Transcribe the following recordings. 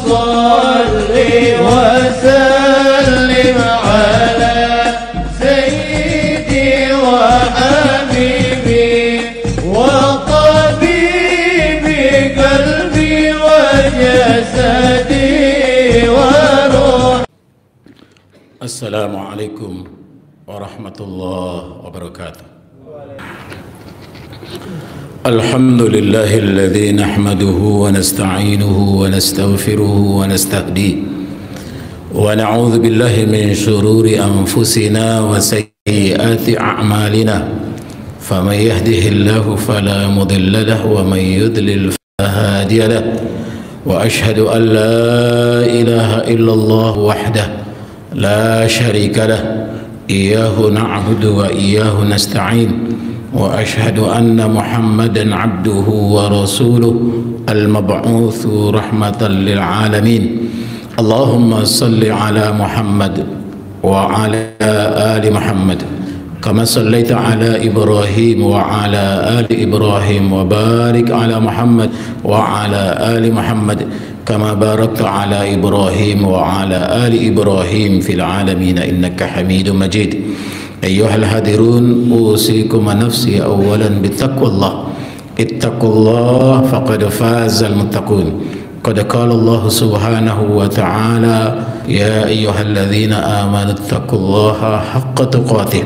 صل وسلم على سيدي وحبيبي وطبيبي قلبي وجسدي وروحي. السلام عليكم ورحمة الله وبركاته. الحمد لله الذي نحمده ونستعينه ونستغفره ونستهديه ونعوذ بالله من شرور أنفسنا وسيئات أعمالنا، فمن يهده الله فلا مضل له ومن يضلل فلا هادي له، وأشهد أن لا إله إلا الله وحده لا شريك له، إياه نعبد وإياه نستعين، وأشهد أن محمدا عبده ورسوله المبعوث رحمة للعالمين. اللهم صل على محمد وعلى آل محمد كما صليت على إبراهيم وعلى آل إبراهيم، وبارك على محمد وعلى آل محمد كما باركت على إبراهيم وعلى آل إبراهيم في العالمين إنك حميد مجيد. أيها الحاضرون، أوصيكم ونفسي أولا بتقوى الله. اتقوا الله فقد فاز المتقون. قد قال الله سبحانه وتعالى: يا أيها الذين آمنوا اتقوا الله حق تقاته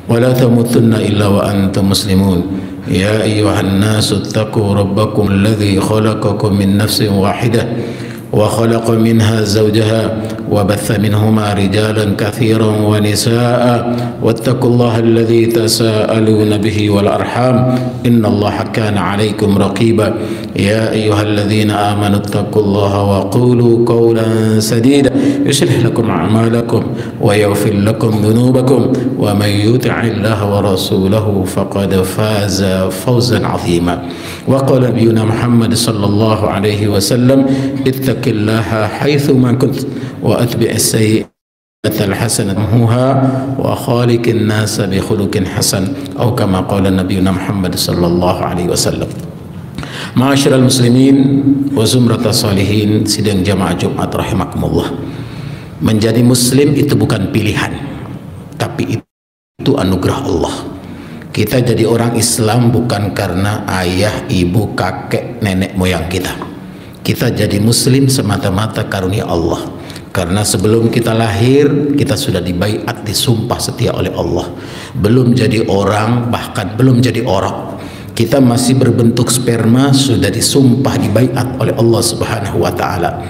ولا تموتن إلا وأنتم مسلمون. يا أيها الناس اتقوا ربكم الذي خلقكم من نفس واحدة وخلق منها زوجها وبث منهما رجالا كثيرا ونساء، واتقوا الله الذي تساءلون به والأرحام إن الله كان عليكم رقيبا. يا أيها الذين آمنوا اتقوا الله وقولوا قولا سديدا يصلح لكم أعمالكم ويغفر لكم ذنوبكم، ومن يطع الله ورسوله فقد فاز فوزا عظيما. وقال نبينا محمد صلى الله عليه وسلم: اتق الله حيثما كنت وأتبع السيئة الحسنة تمحوها وخالق الناس بخلق حسن، أو كما قال نبينا محمد صلى الله عليه وسلم. Ma'asyiral muslimin wa zumratas salihin, sidang jamaah Jumat rahimakumullah. Menjadi muslim itu bukan pilihan, tapi itu anugerah Allah. Kita jadi orang Islam bukan karena ayah, ibu, kakek, nenek moyang kita. Kita jadi muslim semata-mata karunia Allah. Karena sebelum kita lahir, kita sudah dibaiat, disumpah setia oleh Allah. Belum jadi orang, bahkan belum jadi orang, kita masih berbentuk sperma, sudah disumpah, dibaiat oleh Allah Subhanahu wa ta'ala.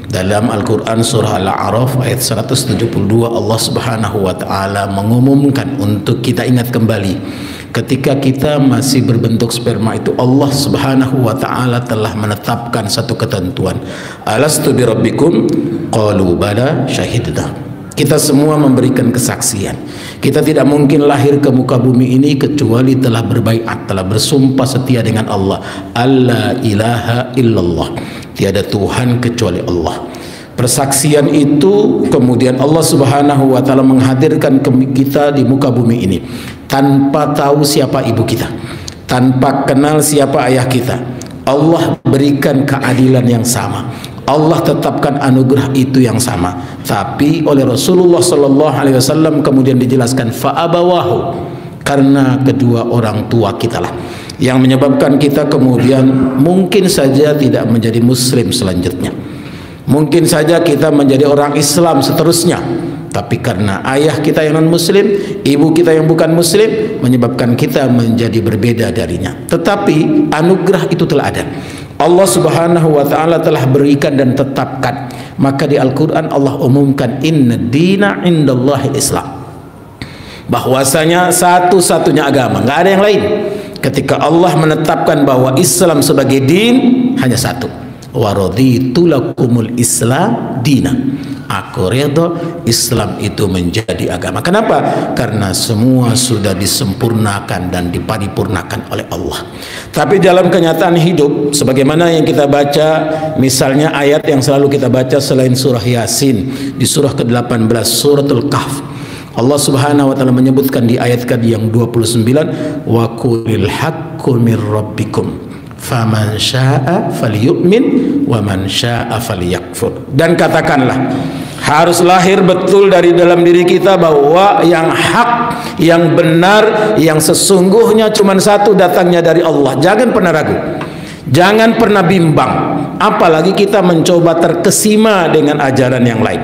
Dalam Al-Quran surah Al-A'raf ayat 172, Allah Subhanahu wa ta'ala mengumumkan untuk kita ingat kembali, ketika kita masih berbentuk sperma itu, Allah Subhanahu wa ta'ala telah menetapkan satu ketentuan. Alastu birabbikum qalu bala syahidna. Kita semua memberikan kesaksian. Kita tidak mungkin lahir ke muka bumi ini kecuali telah berbaiat, telah bersumpah setia dengan Allah. Alla ilaha illallah, tiada Tuhan kecuali Allah. Persaksian itu kemudian Allah Subhanahu wa ta'ala menghadirkan kita di muka bumi ini tanpa tahu siapa ibu kita, tanpa kenal siapa ayah kita. Allah berikan keadilan yang sama, Allah tetapkan anugerah itu yang sama. Tapi oleh Rasulullah sallallahu alaihi wasallam kemudian dijelaskan fa'abawahu, karena kedua orang tua kita lah yang menyebabkan kita kemudian mungkin saja tidak menjadi muslim selanjutnya. Mungkin saja kita menjadi orang Islam seterusnya, tapi karena ayah kita yang non muslim, ibu kita yang bukan muslim, menyebabkan kita menjadi berbeda darinya. Tetapi anugerah itu telah ada, Allah Subhanahu wa ta'ala telah berikan dan tetapkan. Maka di Al-Quran Allah umumkan inna dina indallahi Islam, bahwasanya satu-satunya agama, nggak ada yang lain. Ketika Allah menetapkan bahwa Islam sebagai din, hanya satu, wa raditu lakumul Islam dina, aku redha Islam itu menjadi agama. Kenapa? Karena semua sudah disempurnakan dan diparipurnakan oleh Allah. Tapi dalam kenyataan hidup, sebagaimana yang kita baca, misalnya ayat yang selalu kita baca selain surah Yasin, di surah ke-18 suratul Kahf, Allah Subhanahu wa ta'ala menyebutkan di ayat yang 29, wa qulil haqqu mir rabbikum faman syaa'a falyu'min wa man syaa'a falyakfur. Dan katakanlah, harus lahir betul dari dalam diri kita bahwa yang hak, yang benar, yang sesungguhnya cuma satu, datangnya dari Allah. Jangan pernah ragu, jangan pernah bimbang, apalagi kita mencoba terkesima dengan ajaran yang lain,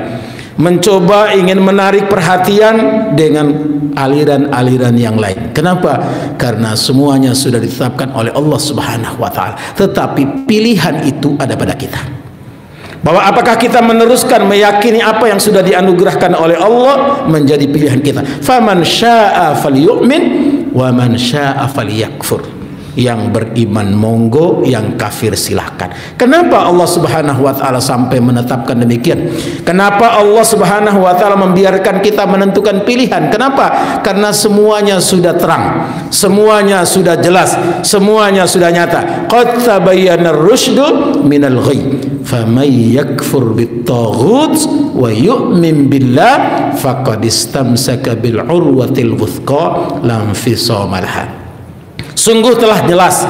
mencoba ingin menarik perhatian dengan aliran-aliran yang lain. Kenapa? Karena semuanya sudah ditetapkan oleh Allah Subhanahu wa taala. Tetapi pilihan itu ada pada kita. Bahwa apakah kita meneruskan meyakini apa yang sudah dianugerahkan oleh Allah menjadi pilihan kita. Faman syaa'a falyu'min wa man syaa'a falyakfur. Yang beriman monggo, yang kafir silahkan. Kenapa Allah Subhanahu wa taala sampai menetapkan demikian? Kenapa Allah Subhanahu wa taala membiarkan kita menentukan pilihan? Kenapa? Karena semuanya sudah terang, semuanya sudah jelas, semuanya sudah nyata. Qad tabayyana ar-rusydu minal ghayy. Faman yakfur bit-taghut wa yu'min billah faqad istamsaka bil urwatil wuthqa la infisama laha. Sungguh telah jelas,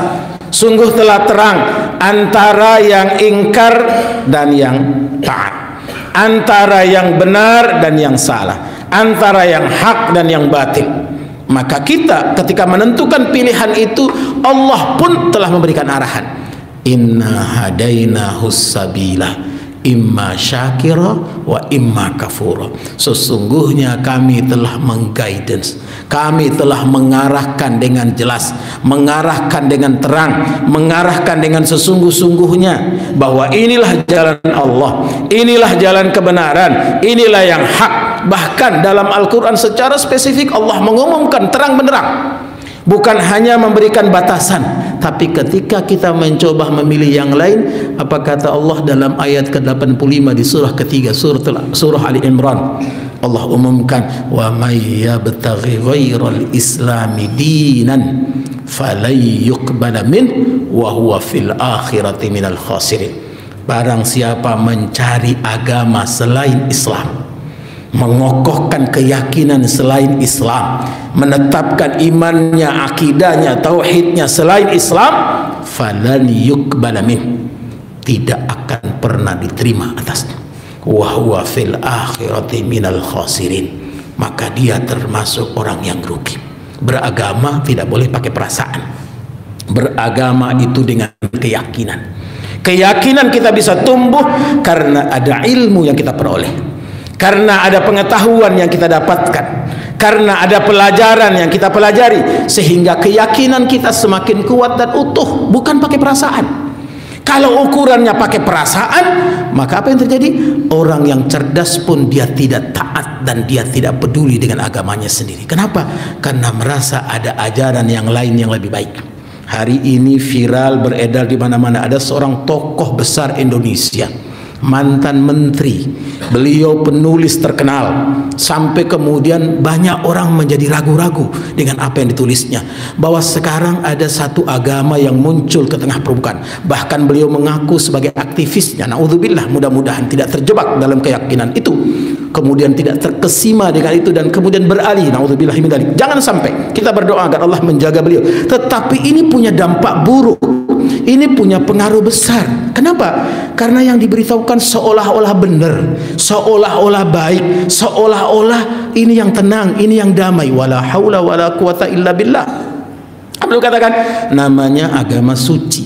sungguh telah terang antara yang ingkar dan yang taat, antara yang benar dan yang salah, antara yang hak dan yang batil. Maka kita ketika menentukan pilihan itu, Allah pun telah memberikan arahan. Inna hadainahus sabila imma syakira wa imma kafura. Sesungguhnya kami telah mengguidance, kami telah mengarahkan dengan jelas, mengarahkan dengan terang, mengarahkan dengan sesungguh-sungguhnya bahwa inilah jalan Allah, inilah jalan kebenaran, inilah yang hak. Bahkan dalam Al-Quran secara spesifik Allah mengumumkan terang benderang, bukan hanya memberikan batasan. Tapi ketika kita mencoba memilih yang lain, apa kata Allah dalam ayat ke-85 di surah ketiga, surah Ali Imran? Allah umumkan, wa may yabtaghi ghairal islami dinan falan yuqbala min wa huwa fil akhirati minal khasirin. Barang siapa mencari agama selain Islam, mengokohkan keyakinan selain Islam, menetapkan imannya, akidahnya, tauhidnya selain Islam, falan yuqbala min, tidak akan pernah diterima atasnya. Wa huwa fil akhirati minal khasirin, maka dia termasuk orang yang rugi. Beragama tidak boleh pakai perasaan. Beragama itu dengan keyakinan. Keyakinan kita bisa tumbuh karena ada ilmu yang kita peroleh, karena ada pengetahuan yang kita dapatkan, karena ada pelajaran yang kita pelajari, sehingga keyakinan kita semakin kuat dan utuh, bukan pakai perasaan. Kalau ukurannya pakai perasaan, maka apa yang terjadi? Orang yang cerdas pun dia tidak taat dan dia tidak peduli dengan agamanya sendiri. Kenapa? Karena merasa ada ajaran yang lain yang lebih baik. Hari ini viral beredar di mana-mana, ada seorang tokoh besar Indonesia, mantan menteri, beliau penulis terkenal, sampai kemudian banyak orang menjadi ragu-ragu dengan apa yang ditulisnya, bahwa sekarang ada satu agama yang muncul ke tengah permukaan. Bahkan beliau mengaku sebagai aktivisnya. Naudzubillah, mudah-mudahan tidak terjebak dalam keyakinan itu, kemudian tidak terkesima dengan itu dan kemudian beralih. Naudzubillah min dzalik. Jangan sampai. Kita berdoa agar Allah menjaga beliau. Tetapi ini punya dampak buruk, ini punya pengaruh besar. Kenapa? Karena yang diberitahukan seolah-olah benar, seolah-olah baik, seolah-olah ini yang tenang, ini yang damai. Wala haula wala quwata illa billah. Beliau katakan namanya agama suci,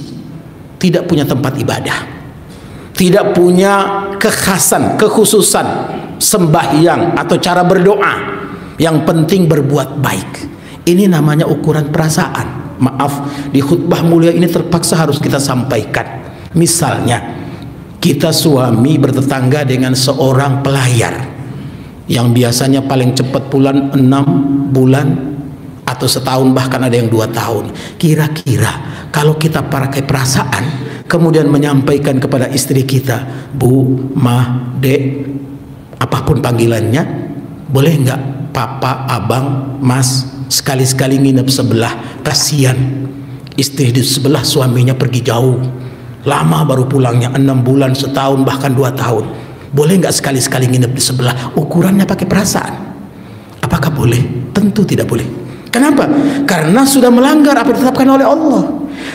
tidak punya tempat ibadah, tidak punya kekhasan, kekhususan sembahyang atau cara berdoa. Yang penting berbuat baik. Ini namanya ukuran perasaan. Maaf, di khutbah mulia ini terpaksa harus kita sampaikan. Misalnya, kita suami bertetangga dengan seorang pelayar yang biasanya paling cepat pulang 6 bulan atau setahun, bahkan ada yang 2 tahun. Kira-kira kalau kita pakai perasaan kemudian menyampaikan kepada istri kita, Bu, Ma, Dek, apapun panggilannya, boleh nggak Papa, Abang, Mas, sekali-sekali nginep sebelah, kasihan istri di sebelah, suaminya pergi jauh, lama baru pulangnya, 6 bulan, setahun, bahkan 2 tahun. Boleh nggak sekali-sekali nginep di sebelah? Ukurannya pakai perasaan. Apakah boleh? Tentu tidak boleh. Kenapa? Karena sudah melanggar apa yang ditetapkan oleh Allah.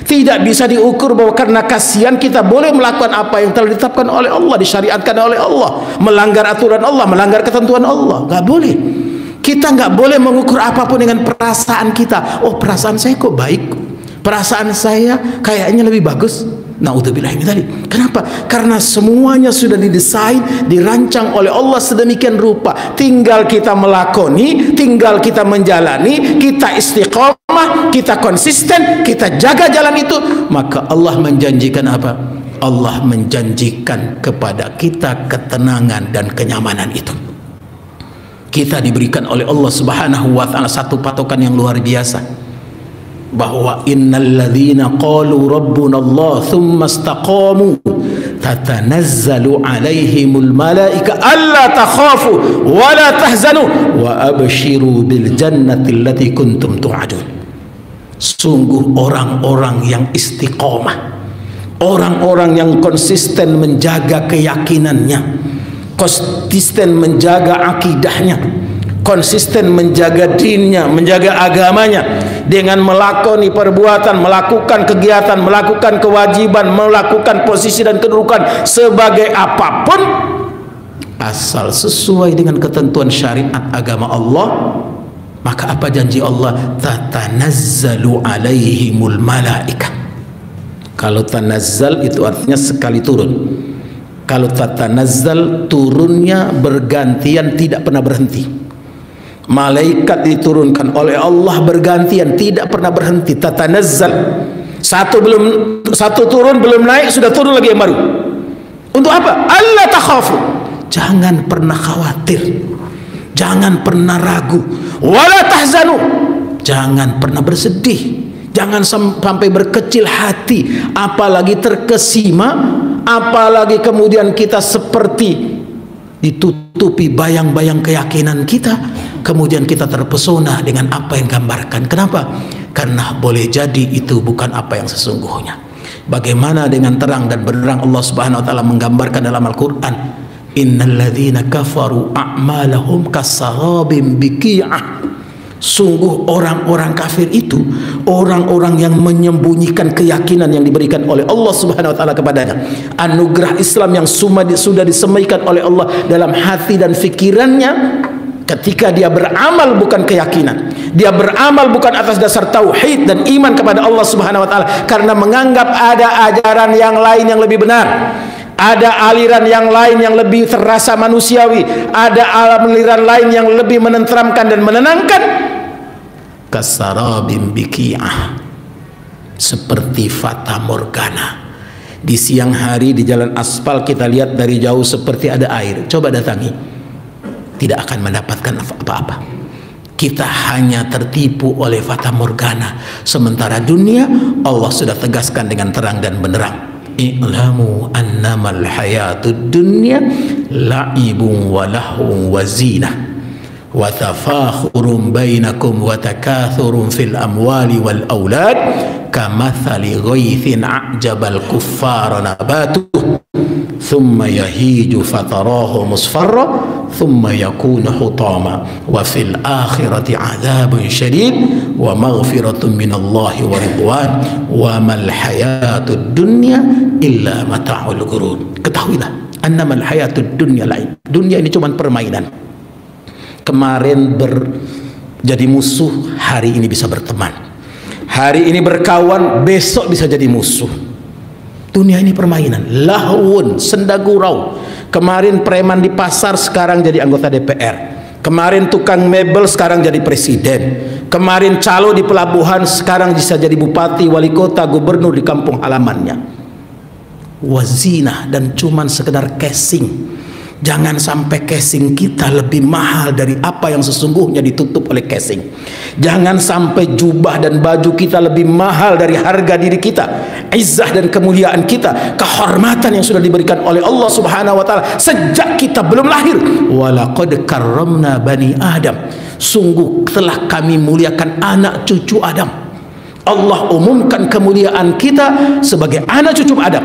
Tidak bisa diukur bahwa karena kasihan kita boleh melakukan apa yang telah ditetapkan oleh Allah, disyariatkan oleh Allah, melanggar aturan Allah, melanggar ketentuan Allah. Nggak boleh. Kita nggak boleh mengukur apapun dengan perasaan kita. Oh, perasaan saya kok baik, perasaan saya kayaknya lebih bagus. Naudzubillah min dzalik. Kenapa? Karena semuanya sudah didesain, dirancang oleh Allah sedemikian rupa. Tinggal kita melakoni, tinggal kita menjalani, kita istiqomah, kita konsisten, kita jaga jalan itu, maka Allah menjanjikan apa? Allah menjanjikan kepada kita ketenangan dan kenyamanan itu. Kita diberikan oleh Allah Subhanahu wa taala satu patokan yang luar biasa, bahwa innalladzina qalu rabbuna Allah thumma istaqamu tatanazzalu alaihimul malaika alla takhafu wa la tahzanu wa abshiru bil jannati allati kuntum tu'adun. Sungguh orang-orang yang istiqomah, orang-orang yang konsisten menjaga keyakinannya, konsisten menjaga akidahnya, konsisten menjaga dinnya, menjaga agamanya, dengan melakoni perbuatan, melakukan kegiatan, melakukan kewajiban, melakukan posisi dan kedudukan sebagai apapun, asal sesuai dengan ketentuan syariat agama Allah, maka apa janji Allah? Tatanazzalu alaihimul malaika. Kalau tanazzal itu artinya sekali turun. Kalau tatanazzal, turunnya bergantian, tidak pernah berhenti. Malaikat diturunkan oleh Allah bergantian, tidak pernah berhenti. Tatanazzal, satu turun belum naik sudah turun lagi yang baru. Untuk apa? Allah takhafu, jangan pernah khawatir, jangan pernah ragu. Wala tahzanu, jangan pernah bersedih, jangan sampai berkecil hati, apalagi terkesima, apalagi kemudian kita seperti ditutupi bayang-bayang keyakinan kita, kemudian kita terpesona dengan apa yang gambarkan. Kenapa? Karena boleh jadi itu bukan apa yang sesungguhnya. Bagaimana dengan terang dan benderang Allah Subhanahu wa taala menggambarkan dalam Al-Qur'an, innalladzina kafaru a'malahum kasarabim biqi'ah. Sungguh orang-orang kafir itu orang-orang yang menyembunyikan keyakinan yang diberikan oleh Allah Subhanahu wa taala kepadanya. Anugerah Islam yang sudah disemaikan oleh Allah dalam hati dan fikirannya, ketika dia beramal bukan keyakinan, dia beramal bukan atas dasar tauhid dan iman kepada Allah Subhanahu wa taala, karena menganggap ada ajaran yang lain yang lebih benar, ada aliran yang lain yang lebih terasa manusiawi, ada aliran lain yang lebih menenteramkan dan menenangkan. Kasarabim biqi'ah, seperti fata morgana. Di siang hari di jalan aspal kita lihat dari jauh seperti ada air. Coba datangi, tidak akan mendapatkan apa-apa. Kita hanya tertipu oleh fata morgana. Sementara dunia Allah sudah tegaskan dengan terang dan benderang. I'lamu annamal hayatud dunya la'ibun wa lahun wa zinah wa tafakhurun bainakum wa takathurun fil amwali wal aulad kamathali ghaithin a'jabal kuffara nabatuh thumma yahiju fatarahu musfarra thumma yakunu hutama wa fil akhirati adzabun syadid wa maghfiratun minallahi wa ridwan wa mal hayatud dunya illa mata'ul ghurur. Ketahuilah, annamal hayatud dunya lain. Dunia ini cuma permainan. Kemarin jadi musuh, hari ini bisa berteman. Hari ini berkawan, besok bisa jadi musuh. Dunia ini permainan, lahun, senda gurau. Kemarin preman di pasar, sekarang jadi anggota DPR. Kemarin tukang mebel, sekarang jadi presiden. Kemarin calo di pelabuhan, sekarang bisa jadi bupati, wali kota, gubernur di kampung halamannya. Wazina, dan cuman sekedar casing. Jangan sampai casing kita lebih mahal dari apa yang sesungguhnya ditutup oleh casing. Jangan sampai jubah dan baju kita lebih mahal dari harga diri kita, izzah dan kemuliaan kita, kehormatan yang sudah diberikan oleh Allah Subhanahu wa taala sejak kita belum lahir. Walaqad karramna bani Adam, sungguh telah kami muliakan anak cucu Adam. Allah umumkan kemuliaan kita sebagai anak cucu Adam.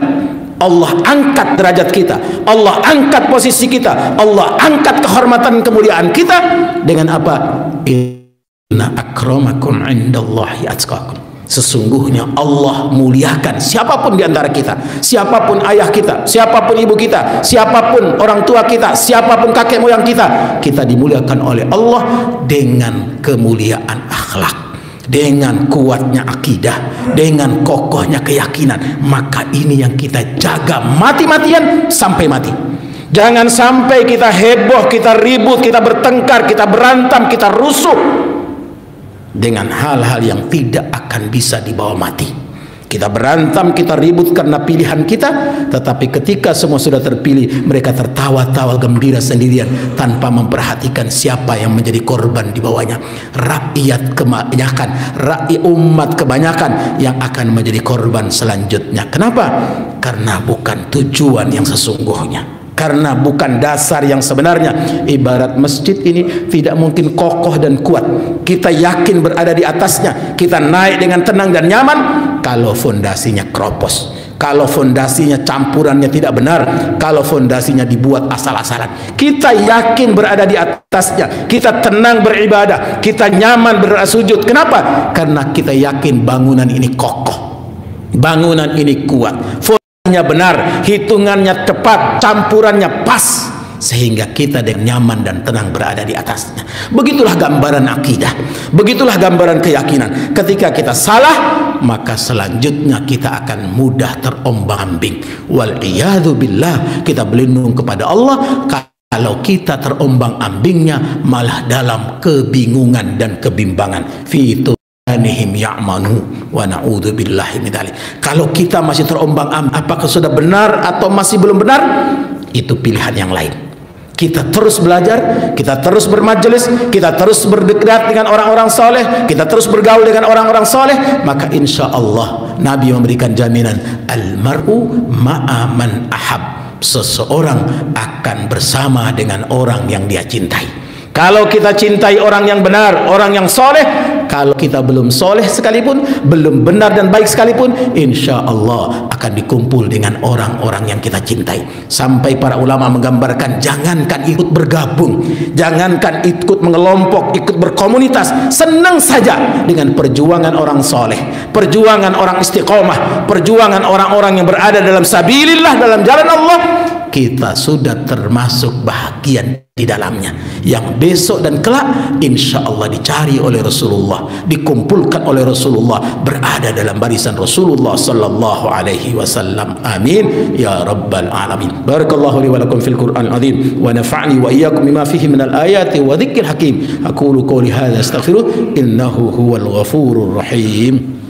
Allah angkat derajat kita, Allah angkat posisi kita, Allah angkat kehormatan kemuliaan kita dengan apa? Inna akramakum indallahi atqakum. Sesungguhnya Allah muliakan siapapun di antara kita, siapapun ayah kita, siapapun ibu kita, siapapun orang tua kita, siapapun kakek moyang kita, kita dimuliakan oleh Allah dengan kemuliaan akhlak, dengan kuatnya akidah, dengan kokohnya keyakinan. Maka ini yang kita jaga mati-matian sampai mati. Jangan sampai kita heboh, kita ribut, kita bertengkar, kita berantem, kita rusuh dengan hal-hal yang tidak akan bisa dibawa mati. Kita berantem, kita ribut karena pilihan kita, tetapi ketika semua sudah terpilih, mereka tertawa-tawa gembira sendirian tanpa memperhatikan siapa yang menjadi korban di bawahnya. Rakyat kebanyakan, rakyat umat kebanyakan yang akan menjadi korban selanjutnya. Kenapa? Karena bukan tujuan yang sesungguhnya, karena bukan dasar yang sebenarnya. Ibarat masjid ini tidak mungkin kokoh dan kuat, kita yakin berada di atasnya, kita naik dengan tenang dan nyaman, kalau fondasinya keropos, kalau fondasinya campurannya tidak benar, kalau fondasinya dibuat asal-asalan. Kita yakin berada di atasnya, kita tenang beribadah, kita nyaman bersujud. Kenapa? Karena kita yakin bangunan ini kokoh, bangunan ini kuat, benar, hitungannya tepat, campurannya pas, sehingga kita dengan nyaman dan tenang berada di atasnya. Begitulah gambaran akidah, begitulah gambaran keyakinan. Ketika kita salah, maka selanjutnya kita akan mudah terombang-ambing. Wal'iyadu billah, kita berlindung kepada Allah kalau kita terombang-ambingnya malah dalam kebingungan dan kebimbangan. Fitu anihim ya'manu wa na'udzu billahi min dzalik. Kalau kita masih terombang-ambing, apakah sudah benar atau masih belum benar, itu pilihan yang lain. Kita terus belajar, kita terus bermajelis, kita terus berdekat dengan orang-orang soleh, kita terus bergaul dengan orang-orang soleh, maka insya Allah Nabi memberikan jaminan, al-mar'u ma'a man ahab, seseorang akan bersama dengan orang yang dia cintai. Kalau kita cintai orang yang benar, orang yang soleh, kalau kita belum soleh sekalipun, belum benar dan baik sekalipun, insya Allah akan dikumpul dengan orang-orang yang kita cintai. Sampai para ulama menggambarkan, jangankan ikut bergabung, jangankan ikut mengelompok, ikut berkomunitas, senang saja dengan perjuangan orang soleh, perjuangan orang istiqomah, perjuangan orang-orang yang berada dalam sabilillah, dalam jalan Allah, kita sudah termasuk bahagian di dalamnya, yang besok dan kelak insya Allah dicari oleh Rasulullah, dikumpulkan oleh Rasulullah, berada dalam barisan Rasulullah sallallahu alaihi wasallam. Amin ya rabbal alamin. Barakallahu li wa lakum fil Qur'an azim wa nafa'ni wa iyyakum bima fihi min al ayati wa dhikril hakim. Aqulu qawli hadha astaghfiruh innahu huwal ghafurur rahim.